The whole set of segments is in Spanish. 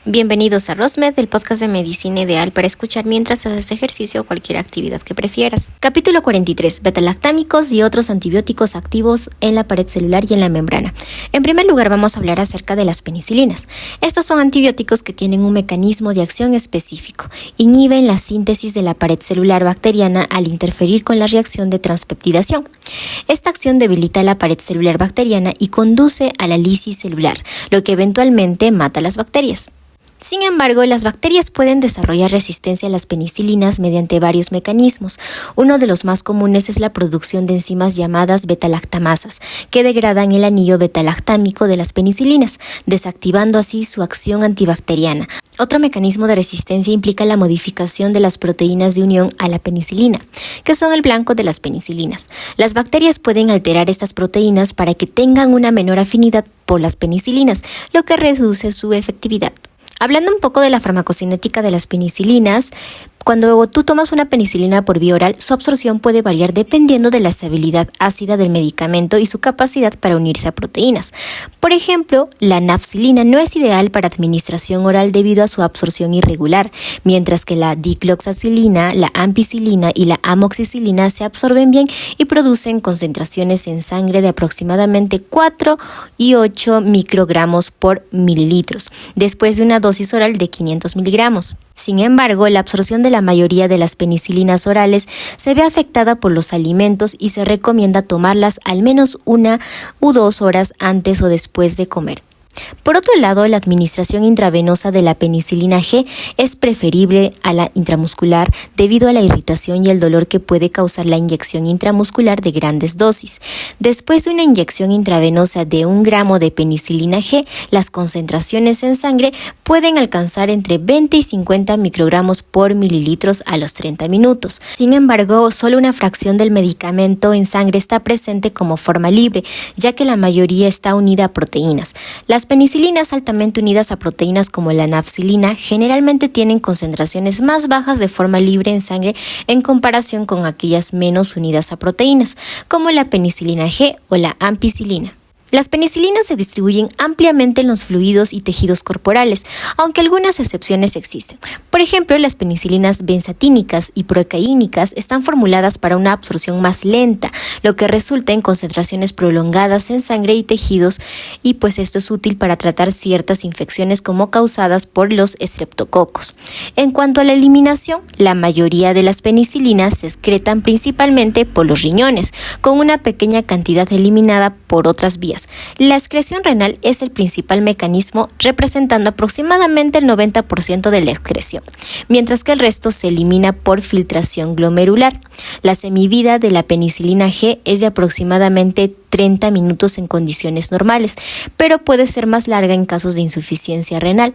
Bienvenidos a RosMed, el podcast de medicina ideal para escuchar mientras haces ejercicio o cualquier actividad que prefieras. Capítulo 43. Betalactámicos y otros antibióticos activos en la pared celular y en la membrana. En primer lugar vamos a hablar acerca de las penicilinas. Estos son antibióticos que tienen un mecanismo de acción específico. Inhiben la síntesis de la pared celular bacteriana al interferir con la reacción de transpeptidación. Esta acción debilita la pared celular bacteriana y conduce a la lisis celular, lo que eventualmente mata a las bacterias. Sin embargo, las bacterias pueden desarrollar resistencia a las penicilinas mediante varios mecanismos. Uno de los más comunes es la producción de enzimas llamadas betalactamasas, que degradan el anillo betalactámico de las penicilinas, desactivando así su acción antibacteriana. Otro mecanismo de resistencia implica la modificación de las proteínas de unión a la penicilina, que son el blanco de las penicilinas. Las bacterias pueden alterar estas proteínas para que tengan una menor afinidad por las penicilinas, lo que reduce su efectividad. Hablando un poco de la farmacocinética de las penicilinas, cuando tú tomas una penicilina por vía oral, su absorción puede variar dependiendo de la estabilidad ácida del medicamento y su capacidad para unirse a proteínas. Por ejemplo, la nafcilina no es ideal para administración oral debido a su absorción irregular, mientras que la dicloxacilina, la ampicilina y la amoxicilina se absorben bien y producen concentraciones en sangre de aproximadamente 4 y 8 microgramos por mililitros, después de una dosis oral de 500 miligramos. Sin embargo, la absorción de la mayoría de las penicilinas orales se ve afectada por los alimentos y se recomienda tomarlas al menos 1 u 2 horas antes o después de comer. Por otro lado, la administración intravenosa de la penicilina G es preferible a la intramuscular debido a la irritación y el dolor que puede causar la inyección intramuscular de grandes dosis. Después de una inyección intravenosa de 1 gramo de penicilina G, las concentraciones en sangre pueden alcanzar entre 20 y 50 microgramos por mililitros a los 30 minutos. Sin embargo, solo una fracción del medicamento en sangre está presente como forma libre, ya que la mayoría está unida a proteínas. Las penicilinas altamente unidas a proteínas como la nafcilina generalmente tienen concentraciones más bajas de forma libre en sangre en comparación con aquellas menos unidas a proteínas, como la penicilina G o la ampicilina. Las penicilinas se distribuyen ampliamente en los fluidos y tejidos corporales, aunque algunas excepciones existen. Por ejemplo, las penicilinas benzatínicas y procaínicas están formuladas para una absorción más lenta, lo que resulta en concentraciones prolongadas en sangre y tejidos, y pues esto es útil para tratar ciertas infecciones como causadas por los estreptococos. En cuanto a la eliminación, la mayoría de las penicilinas se excretan principalmente por los riñones, con una pequeña cantidad eliminada por otras vías. La excreción renal es el principal mecanismo, representando aproximadamente el 90% de la excreción, mientras que el resto se elimina por filtración glomerular. La semivida de la penicilina G es de aproximadamente 30 minutos en condiciones normales, pero puede ser más larga en casos de insuficiencia renal.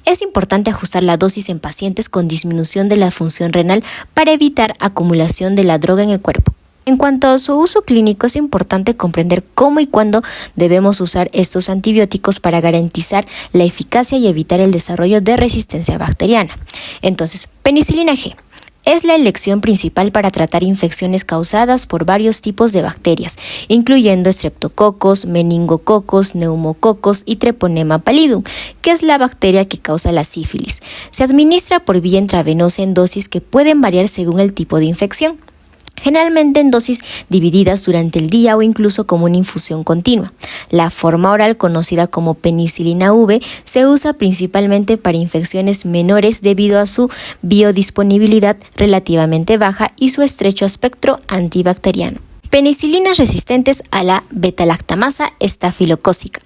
Es importante ajustar la dosis en pacientes con disminución de la función renal para evitar acumulación de la droga en el cuerpo. En cuanto a su uso clínico, es importante comprender cómo y cuándo debemos usar estos antibióticos para garantizar la eficacia y evitar el desarrollo de resistencia bacteriana. Entonces, penicilina G es la elección principal para tratar infecciones causadas por varios tipos de bacterias, incluyendo estreptococos, meningococos, neumococos y treponema pallidum, que es la bacteria que causa la sífilis. Se administra por vía intravenosa en dosis que pueden variar según el tipo de infección, generalmente en dosis divididas durante el día o incluso como una infusión continua. La forma oral, conocida como penicilina V, se usa principalmente para infecciones menores debido a su biodisponibilidad relativamente baja y su estrecho espectro antibacteriano. Penicilinas resistentes a la betalactamasa estafilocócica.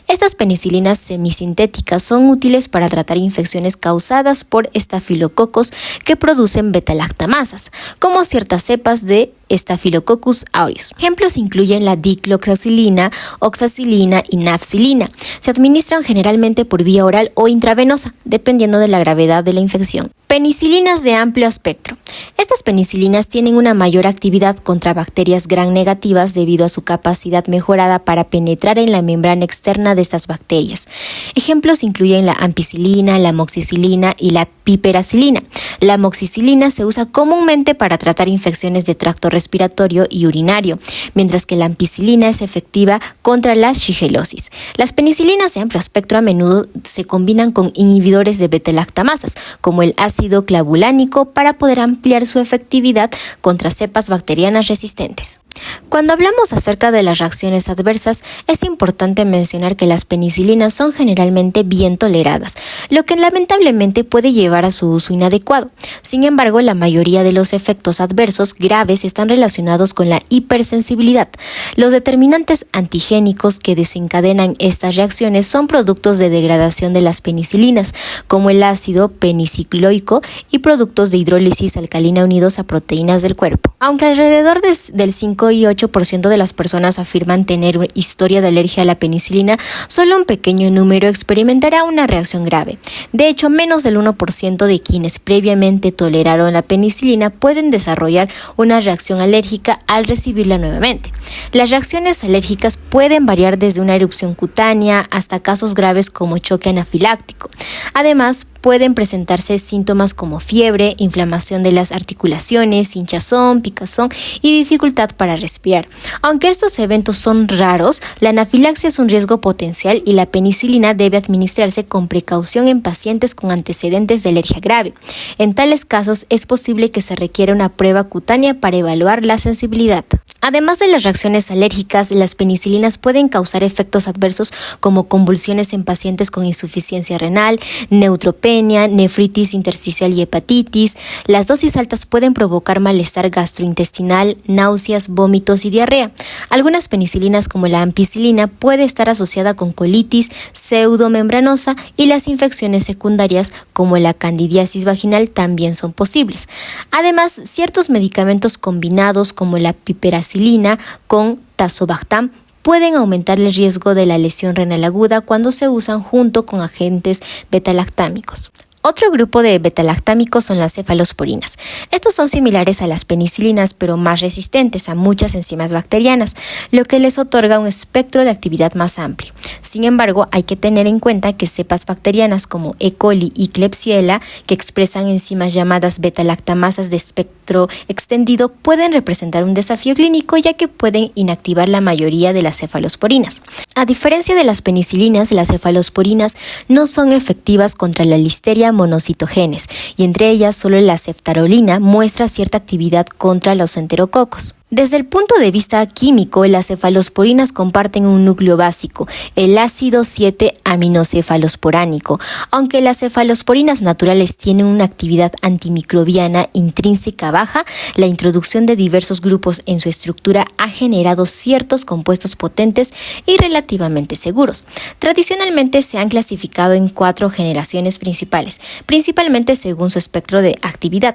Estas penicilinas semisintéticas son útiles para tratar infecciones causadas por estafilococos que producen betalactamasas, como ciertas cepas de Staphylococcus aureus. Ejemplos incluyen la dicloxacilina, oxacilina y nafcilina. Se administran generalmente por vía oral o intravenosa, dependiendo de la gravedad de la infección. Penicilinas de amplio espectro. Estas penicilinas tienen una mayor actividad contra bacterias gram negativas debido a su capacidad mejorada para penetrar en la membrana externa de estas bacterias. Ejemplos incluyen la ampicilina, la amoxicilina y la piperacilina. La amoxicilina se usa comúnmente para tratar infecciones de tracto respiratorio y urinario, mientras que la ampicilina es efectiva contra la shigellosis. Las penicilinas de amplio espectro a menudo se combinan con inhibidores de beta-lactamasas, como el ácido clavulánico, para poder ampliar su efectividad contra cepas bacterianas resistentes. Cuando hablamos acerca de las reacciones adversas, es importante mencionar que las penicilinas son generalmente bien toleradas, lo que lamentablemente puede llevar a su uso inadecuado. Sin embargo, la mayoría de los efectos adversos graves están relacionados con la hipersensibilidad. Los determinantes antigénicos que desencadenan estas reacciones son productos de degradación de las penicilinas, como el ácido penicicloico y productos de hidrólisis alcalina unidos a proteínas del cuerpo. Aunque alrededor del 5 y 8% de las personas afirman tener historia de alergia a la penicilina, solo un pequeño número experimentará una reacción grave. De hecho, menos del 1% de quienes previamente toleraron la penicilina pueden desarrollar una reacción alérgica al recibirla nuevamente. Las reacciones alérgicas pueden variar desde una erupción cutánea hasta casos graves como choque anafiláctico. Además, pueden presentarse síntomas como fiebre, inflamación de las articulaciones, hinchazón, picazón y dificultad para respirar. Aunque estos eventos son raros, la anafilaxia es un riesgo potencial y la penicilina debe administrarse con precaución en pacientes con antecedentes de alergia grave. En tales casos, es posible que se requiera una prueba cutánea para evaluar la sensibilidad. Además de las reacciones alérgicas, las penicilinas pueden causar efectos adversos como convulsiones en pacientes con insuficiencia renal, neutropenia, nefritis intersticial y hepatitis. Las dosis altas pueden provocar malestar gastrointestinal, náuseas, vómitos y diarrea. Algunas penicilinas, como la ampicilina, puede estar asociada con colitis pseudomembranosa y las infecciones secundarias, como la candidiasis vaginal, también son posibles. Además, ciertos medicamentos combinados, como la piperacilina con tazobactam, pueden aumentar el riesgo de la lesión renal aguda cuando se usan junto con agentes beta-lactámicos. Otro grupo de beta-lactámicos son las cefalosporinas. Estos son similares a las penicilinas, pero más resistentes a muchas enzimas bacterianas, lo que les otorga un espectro de actividad más amplio. Sin embargo, hay que tener en cuenta que cepas bacterianas como E. coli y Klebsiella, que expresan enzimas llamadas beta-lactamasas de espectro extendido, pueden representar un desafío clínico, ya que pueden inactivar la mayoría de las cefalosporinas. A diferencia de las penicilinas, las cefalosporinas no son efectivas contra la listeria monocitogenes, y entre ellas solo la ceftarolina muestra cierta actividad contra los enterococos. Desde el punto de vista químico, las cefalosporinas comparten un núcleo básico, el ácido 7-aminocefalosporánico. Aunque las cefalosporinas naturales tienen una actividad antimicrobiana intrínseca baja, la introducción de diversos grupos en su estructura ha generado ciertos compuestos potentes y relativamente seguros. Tradicionalmente se han clasificado en 4 generaciones principales, principalmente según su espectro de actividad.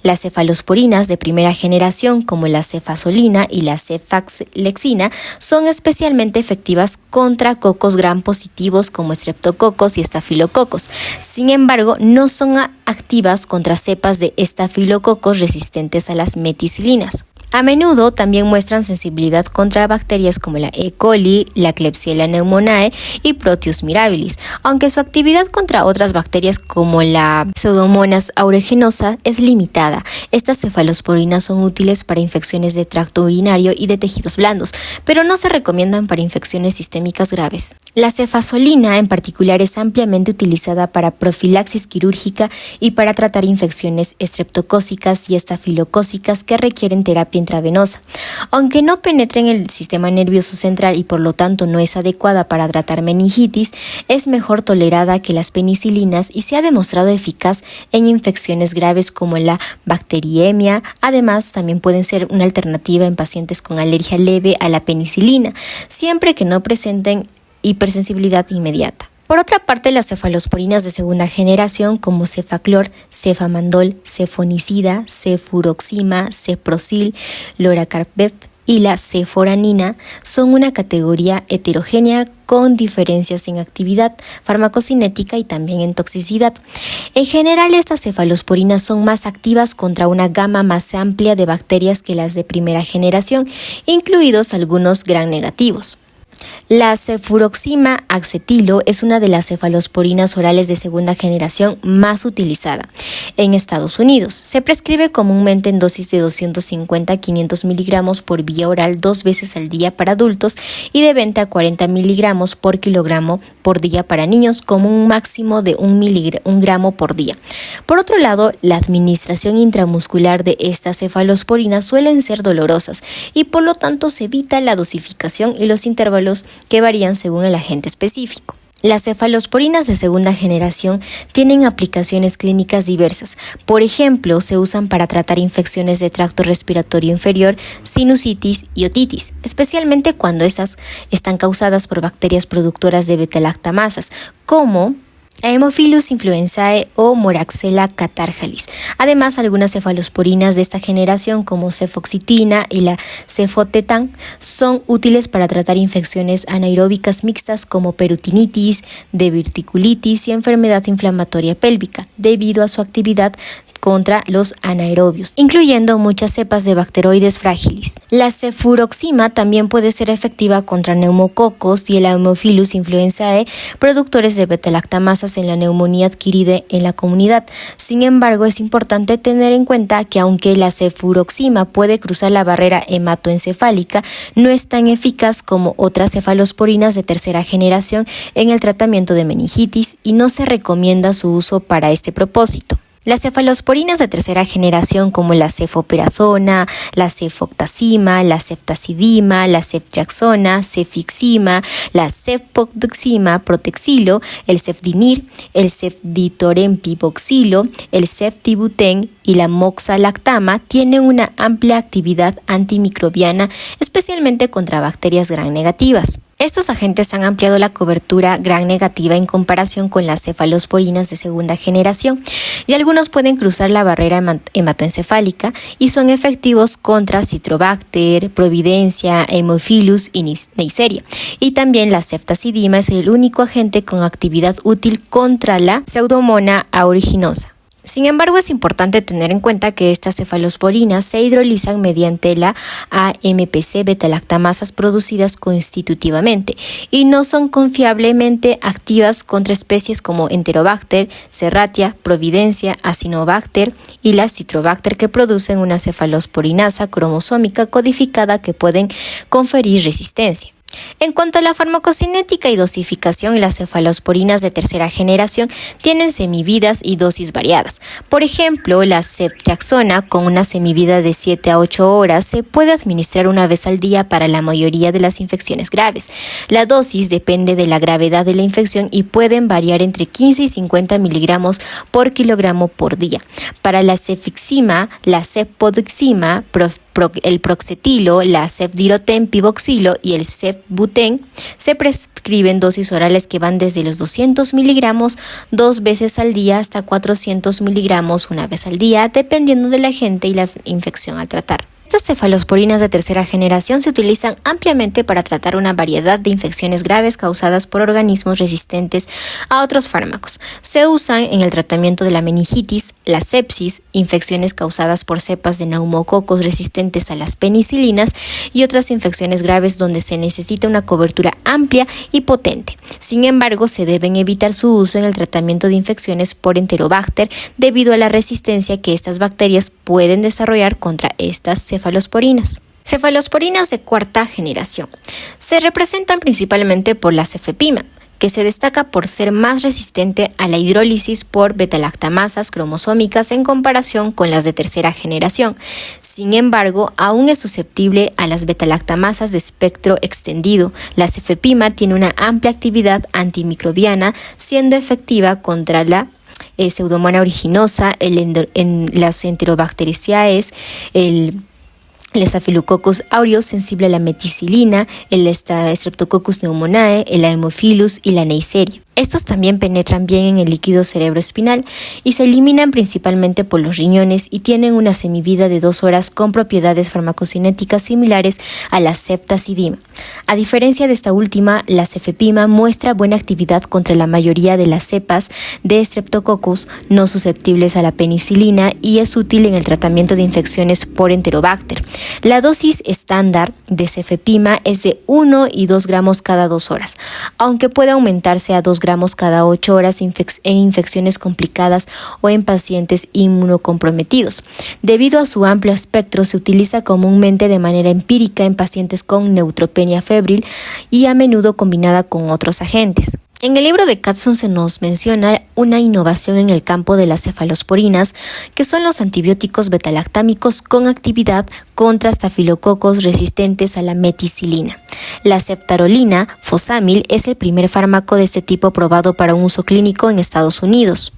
Las cefalosporinas de primera generación, como la cefasolina y la cefaxlexina, son especialmente efectivas contra cocos gram positivos como streptococos y estafilococos. Sin embargo, no son activas contra cepas de estafilococos resistentes a las meticilinas. A menudo también muestran sensibilidad contra bacterias como la E. coli, la Klebsiella pneumoniae y Proteus mirabilis, aunque su actividad contra otras bacterias como la Pseudomonas aeruginosa es limitada. Estas cefalosporinas son útiles para infecciones de tracto urinario y de tejidos blandos, pero no se recomiendan para infecciones sistémicas graves. La cefasolina en particular es ampliamente utilizada para profilaxis quirúrgica y para tratar infecciones estreptocócicas y estafilocócicas que requieren terapia intravenosa. Aunque no penetra en el sistema nervioso central y por lo tanto no es adecuada para tratar meningitis, es mejor tolerada que las penicilinas y se ha demostrado eficaz en infecciones graves como la bacteriemia. Además, también pueden ser una alternativa en pacientes con alergia leve a la penicilina, siempre que no presenten hipersensibilidad inmediata. Por otra parte, las cefalosporinas de segunda generación como cefaclor, cefamandol, cefonicida, cefuroxima, ceprosil, loracarpep y la ceforanina son una categoría heterogénea con diferencias en actividad farmacocinética y también en toxicidad. En general, estas cefalosporinas son más activas contra una gama más amplia de bacterias que las de primera generación, incluidos algunos gram negativos. La cefuroxima acetilo es una de las cefalosporinas orales de segunda generación más utilizada en Estados Unidos. Se prescribe comúnmente en dosis de 250 a 500 miligramos por vía oral 2 veces al día para adultos y de 20 a 40 miligramos por kilogramo por día para niños, con un máximo de 1 gramo por día. Por otro lado, la administración intramuscular de estas cefalosporinas suelen ser dolorosas y por lo tanto se evita la dosificación y los intervalos que varían según el agente específico. Las cefalosporinas de segunda generación tienen aplicaciones clínicas diversas. Por ejemplo, se usan para tratar infecciones de tracto respiratorio inferior, sinusitis y otitis, especialmente cuando estas están causadas por bacterias productoras de beta-lactamasas, como Haemophilus influenzae o Moraxella catarrhalis. Además, algunas cefalosporinas de esta generación, como cefoxitina y la cefotetan, son útiles para tratar infecciones anaeróbicas mixtas como perutinitis, diverticulitis y enfermedad inflamatoria pélvica, debido a su actividad contra los anaerobios, incluyendo muchas cepas de bacteroides frágiles. La cefuroxima también puede ser efectiva contra neumococos y el Haemophilus influenzae, productores de beta-lactamasas en la neumonía adquirida en la comunidad. Sin embargo, es importante tener en cuenta que aunque la cefuroxima puede cruzar la barrera hematoencefálica, no es tan eficaz como otras cefalosporinas de tercera generación en el tratamiento de meningitis y no se recomienda su uso para este propósito. Las cefalosporinas de tercera generación, como la cefoperazona, la cefoxima, la ceftazidima, la ceftriaxona, cefixima, la cefpodoxima protexilo, el cefdinir, el cefditorempivoxilo, el ceftibuten y la moxalactama tienen una amplia actividad antimicrobiana, especialmente contra bacterias gram negativas. Estos agentes han ampliado la cobertura gram negativa en comparación con las cefalosporinas de segunda generación, y algunos pueden cruzar la barrera hematoencefálica y son efectivos contra Citrobacter, Providencia, Haemophilus y Neisseria. Y también la ceftazidima es el único agente con actividad útil contra la Pseudomonas aeruginosa. Sin embargo, es importante tener en cuenta que estas cefalosporinas se hidrolizan mediante la AMPC beta-lactamasas producidas constitutivamente y no son confiablemente activas contra especies como Enterobacter, Serratia, Providencia, Acinetobacter y la Citrobacter, que producen una cefalosporinasa cromosómica codificada que pueden conferir resistencia. En cuanto a la farmacocinética y dosificación, las cefalosporinas de tercera generación tienen semividas y dosis variadas. Por ejemplo, la ceftriaxona, con una semivida de 7 a 8 horas, se puede administrar una vez al día para la mayoría de las infecciones graves. La dosis depende de la gravedad de la infección y pueden variar entre 15 y 50 miligramos por kilogramo por día. Para la cefixima, la cefodoxima, el proxetilo, la cefdirotempivoxilo y el cefbuten se prescriben dosis orales que van desde los 200 miligramos 2 veces al día hasta 400 miligramos una vez al día, dependiendo del agente y la infección al tratar. Estas cefalosporinas de tercera generación se utilizan ampliamente para tratar una variedad de infecciones graves causadas por organismos resistentes a otros fármacos. Se usan en el tratamiento de la meningitis, la sepsis, infecciones causadas por cepas de neumococos resistentes a las penicilinas y otras infecciones graves donde se necesita una cobertura amplia y potente. Sin embargo, se deben evitar su uso en el tratamiento de infecciones por Enterobacter debido a la resistencia que estas bacterias pueden desarrollar contra estas cefalosporinas. Cefalosporinas de cuarta generación. Se representan principalmente por la cefepima, que se destaca por ser más resistente a la hidrólisis por beta-lactamasas cromosómicas en comparación con las de tercera generación. Sin embargo, aún es susceptible a las beta-lactamasas de espectro extendido. La cefepima tiene una amplia actividad antimicrobiana, siendo efectiva contra la Pseudomonas aeruginosa, las Enterobacteriaceae, el Staphylococcus aureus, sensible a la meticilina, el Streptococcus pneumoniae, el Haemophilus y la Neisseria. Estos también penetran bien en el líquido cerebroespinal y se eliminan principalmente por los riñones y tienen una semivida de 2 horas con propiedades farmacocinéticas similares a la ceftazidima. A diferencia de esta última, la cefepima muestra buena actividad contra la mayoría de las cepas de Streptococcus no susceptibles a la penicilina y es útil en el tratamiento de infecciones por Enterobacter. La dosis estándar de cefepima es de 1 y 2 gramos cada 2 horas, aunque puede aumentarse a 2 gramos cada 8 horas en infecciones complicadas o en pacientes inmunocomprometidos. Debido a su amplio espectro, se utiliza comúnmente de manera empírica en pacientes con neutropenia febril y a menudo combinada con otros agentes. En el libro de Katzun se nos menciona una innovación en el campo de las cefalosporinas, que son los antibióticos betalactámicos con actividad contra estafilococos resistentes a la meticilina. La ceftarolina fosamil es el primer fármaco de este tipo probado para un uso clínico en Estados Unidos.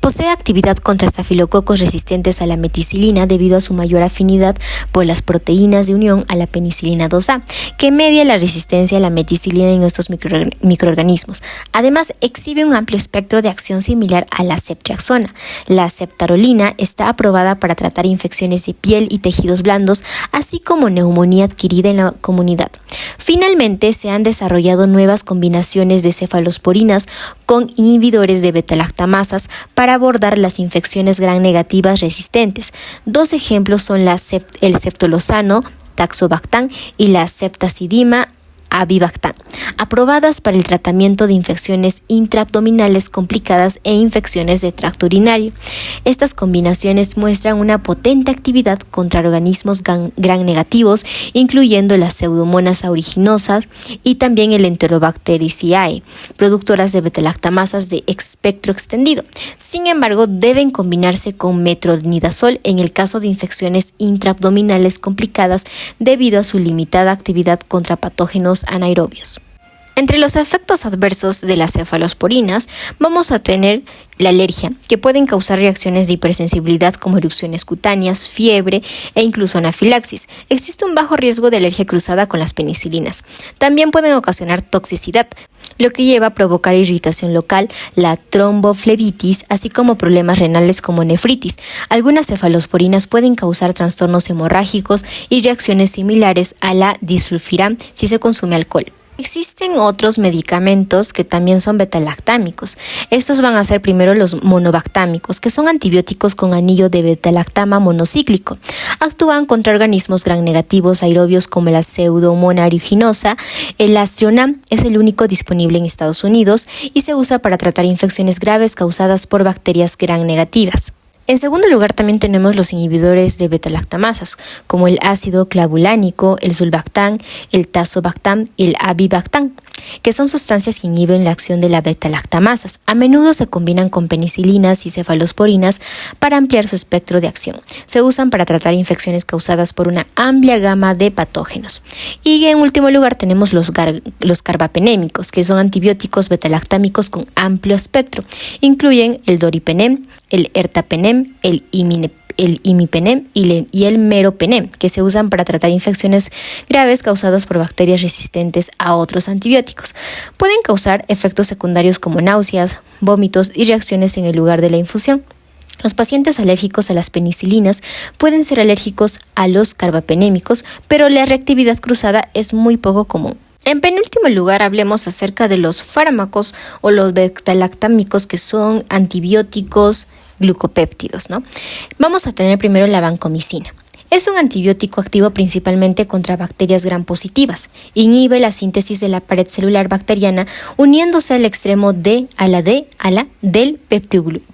Posee actividad contra estafilococos resistentes a la meticilina debido a su mayor afinidad por las proteínas de unión a la penicilina 2A, que media la resistencia a la meticilina en estos microorganismos. Además, exhibe un amplio espectro de acción similar a la ceftriaxona. La ceftarolina está aprobada para tratar infecciones de piel y tejidos blandos, así como neumonía adquirida en la comunidad. Finalmente, se han desarrollado nuevas combinaciones de cefalosporinas con inhibidores de beta-lactamasas para abordar las infecciones gram negativas resistentes. 2 ejemplos son el ceftolozano, Tazobactam, y la ceftazidima, Avibactam, aprobadas para el tratamiento de infecciones intraabdominales complicadas e infecciones de tracto urinario. Estas combinaciones muestran una potente actividad contra organismos gram negativos, incluyendo las pseudomonas aeruginosa y también el Enterobacteriaceae, productoras de beta-lactamasas de espectro extendido. Sin embargo, deben combinarse con metronidazol en el caso de infecciones intraabdominales complicadas debido a su limitada actividad contra patógenos anaerobios. Entre los efectos adversos de las cefalosporinas vamos a tener la alergia, que pueden causar reacciones de hipersensibilidad como erupciones cutáneas, fiebre e incluso anafilaxis. Existe un bajo riesgo de alergia cruzada con las penicilinas. También pueden ocasionar toxicidad, lo que lleva a provocar irritación local, la tromboflebitis, así como problemas renales como nefritis. Algunas cefalosporinas pueden causar trastornos hemorrágicos y reacciones similares a la disulfiram si se consume alcohol. Existen otros medicamentos que también son betalactámicos. Estos van a ser primero los monobactámicos, que son antibióticos con anillo de betalactama monocíclico. Actúan contra organismos gram negativos aerobios como la pseudomonas aeruginosa. El Astrionam es el único disponible en Estados Unidos y se usa para tratar infecciones graves causadas por bacterias gram negativas. En segundo lugar, también tenemos los inhibidores de beta-lactamasas, como el ácido clavulánico, el sulbactam, el tazobactam y el avibactam, que son sustancias que inhiben la acción de la beta-lactamasas. A menudo se combinan con penicilinas y cefalosporinas para ampliar su espectro de acción. Se usan para tratar infecciones causadas por una amplia gama de patógenos. Y en último lugar tenemos los carbapenémicos, que son antibióticos beta-lactámicos con amplio espectro. Incluyen el doripenem, el ertapenem, el imipenem y el meropenem, que se usan para tratar infecciones graves causadas por bacterias resistentes a otros antibióticos. Pueden causar efectos secundarios como náuseas, vómitos y reacciones en el lugar de la infusión. Los pacientes alérgicos a las penicilinas pueden ser alérgicos a los carbapenémicos, pero la reactividad cruzada es muy poco común. En penúltimo lugar, hablemos acerca de los fármacos o los beta-lactámicos, que son antibióticos glucopéptidos, ¿no? Vamos a tener primero la vancomicina. Es un antibiótico activo principalmente contra bacterias gram positivas. Inhibe la síntesis de la pared celular bacteriana uniéndose al extremo del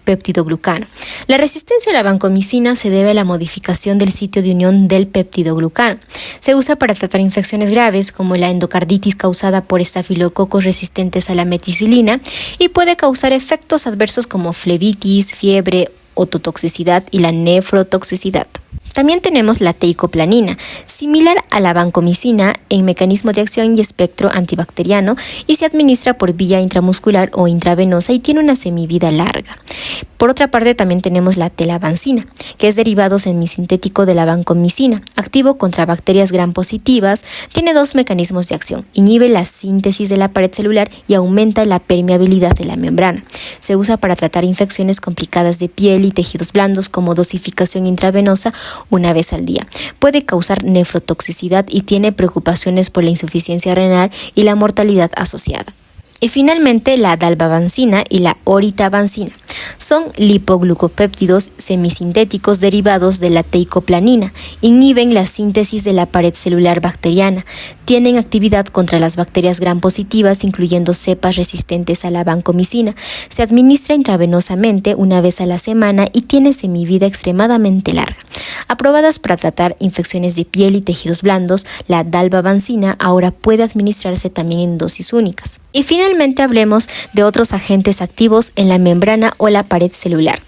peptidoglucano. La resistencia a la vancomicina se debe a la modificación del sitio de unión del peptidoglucano. Se usa para tratar infecciones graves como la endocarditis causada por estafilococos resistentes a la meticilina y puede causar efectos adversos como flebitis, fiebre, ototoxicidad y la nefrotoxicidad. También tenemos la teicoplanina. Si Similar a la vancomicina en mecanismo de acción y espectro antibacteriano, y se administra por vía intramuscular o intravenosa y tiene una semivida larga. Por otra parte, también tenemos la telavancina, que es derivado semisintético de la vancomicina, activo contra bacterias gram positivas. Tiene dos mecanismos de acción: inhibe la síntesis de la pared celular y aumenta la permeabilidad de la membrana. Se usa para tratar infecciones complicadas de piel y tejidos blandos como dosificación intravenosa una vez al día. Puede causar nefrotoxicidad y tiene preocupaciones por la insuficiencia renal y la mortalidad asociada. Y finalmente, la dalbavancina y la oritavancina son lipoglucopéptidos semisintéticos derivados de la teicoplanina. Inhiben la síntesis de la pared celular bacteriana. Tienen actividad contra las bacterias gram positivas, incluyendo cepas resistentes a la vancomicina. Se administra intravenosamente una vez a la semana y tiene semivida extremadamente larga. Aprobadas para tratar infecciones de piel y tejidos blandos, la dalbavancina ahora puede administrarse también en dosis únicas. Y finalmente hablemos de otros agentes activos en la membrana o la pared celular.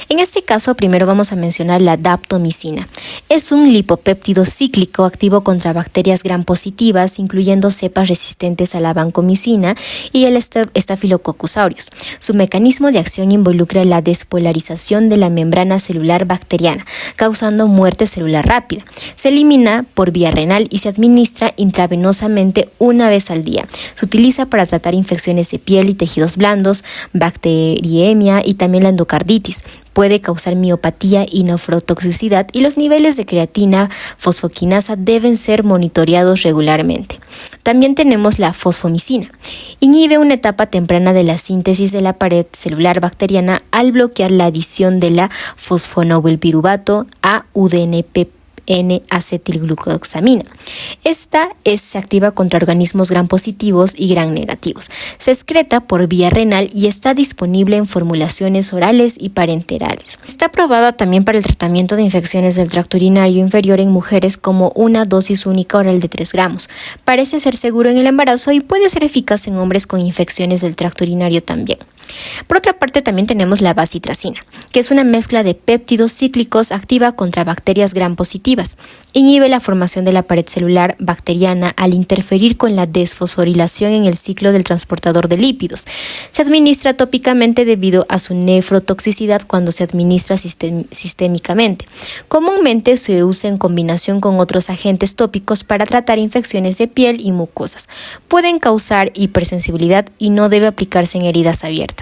En este caso, primero vamos a mencionar la daptomicina. Es un lipopéptido cíclico activo contra bacterias gram positivas, incluyendo cepas resistentes a la vancomicina y el Staphylococcus aureus. Su mecanismo de acción involucra la despolarización de la membrana celular bacteriana, causando muerte celular rápida. Se elimina por vía renal y se administra intravenosamente una vez al día. Se utiliza para tratar infecciones de piel y tejidos blandos, bacteriemia y también la endocarditis. Puede causar miopatía y nefrotoxicidad, y los niveles de creatina fosfoquinasa deben ser monitoreados regularmente. También tenemos la fosfomicina. Inhibe una etapa temprana de la síntesis de la pared celular bacteriana al bloquear la adición de la fosfonobilpiruvato a UDNP N-acetilglucosamina. Esta se activa contra organismos gram positivos y gram negativos. Se excreta por vía renal y está disponible en formulaciones orales y parenterales. Está aprobada también para el tratamiento de infecciones del tracto urinario inferior en mujeres como una dosis única oral de 3 gramos. Parece ser seguro en el embarazo y puede ser eficaz en hombres con infecciones del tracto urinario también. Por otra parte, también tenemos la bacitracina, que es una mezcla de péptidos cíclicos activa contra bacterias gram positivas. Inhibe la formación de la pared celular bacteriana al interferir con la desfosforilación en el ciclo del transportador de lípidos. Se administra tópicamente debido a su nefrotoxicidad cuando se administra sistémicamente. Comúnmente se usa en combinación con otros agentes tópicos para tratar infecciones de piel y mucosas. Pueden causar hipersensibilidad y no debe aplicarse en heridas abiertas.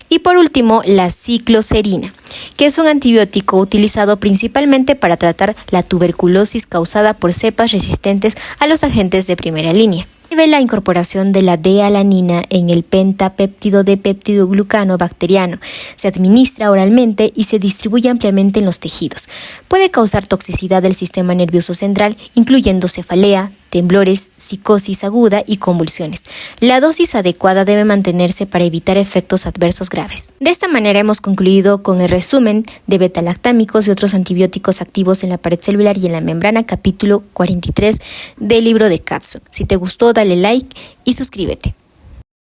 Y por último, la cicloserina, que es un antibiótico utilizado principalmente para tratar la tuberculosis causada por cepas resistentes a los agentes de primera línea. Inhibe la incorporación de la D-alanina en el pentapéptido de peptidoglucano bacteriano. Se administra oralmente y se distribuye ampliamente en los tejidos. Puede causar toxicidad del sistema nervioso central, incluyendo cefalea, temblores, psicosis aguda y convulsiones. La dosis adecuada debe mantenerse para evitar efectos adversos graves. De esta manera hemos concluido con el resumen de betalactámicos y otros antibióticos activos en la pared celular y en la membrana, capítulo 43 del libro de Katsu. Si te gustó, dale like y suscríbete.